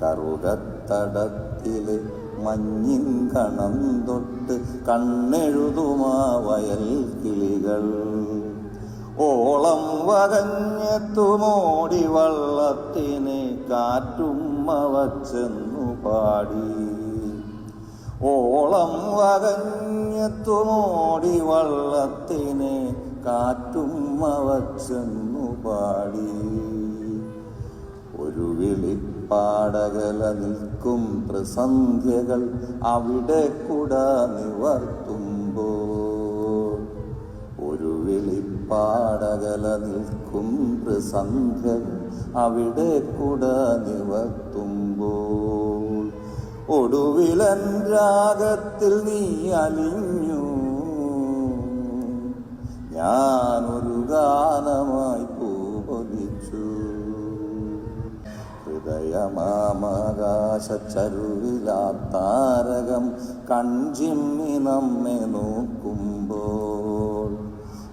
കറുകത്തടത്തിലെ മഞ്ഞിൻ കണം തൊട്ട് കണ്ണെഴുതുമാ വയൽ കിളികൾ. ഓളം വകഞ്ഞെത്തുമോടി വള്ളത്തിനെ കാറ്റുമ്മ വച്ചെന്നു പാടി. ഓളം വകഞ്ഞെത്തുമോടി വള്ളത്തിനെ കാറ്റുമ്മ വച്ചെന്നു പാടി. ഒരു വിളിപ്പാടകല നിൽക്കും പ്രസന്ധ്യകൾ അവിടെ കുട നിവർത്തുമ്പോൾ. ഒരു വിളിപ്പാടകല നിൽക്കും പ്രസന്ധ്യകൾ അവിടെ കുട നിവർത്തുമ്പോൾ. ഒടുവിലൻ രാഗത്തിൽ നീ അലിഞ്ഞു, ഞാനൊരു ഗാനമായി പൂപൊലിച്ചു. ഹൃദയമാകാശച്ചരുവിലാത്താരകം കൺചിമ്മി നമ്മെ നോക്കുമ്പോൾ.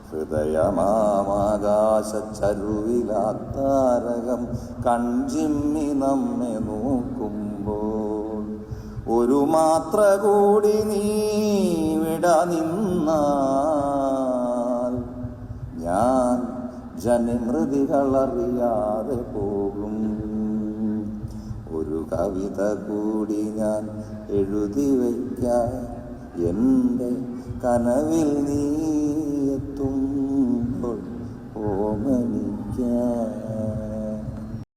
ഹൃദയമാകാശച്ചരുവിലാത്താരകം കൺചിമ്മി നമ്മെ നോക്കുമ്പോൾ. ഒരു മാത്ര കൂടി നീ വിട നിന്നാൽ ഞാൻ ജനമൃതികളറിയാതെ പോകും. ഒരു കവിത കൂടി ഞാൻ എഴുതി വയ്ക്കാൻ എൻ്റെ കനവിൽ നീ എത്തുമ്പോൾ ഓമനിക്കാൻ.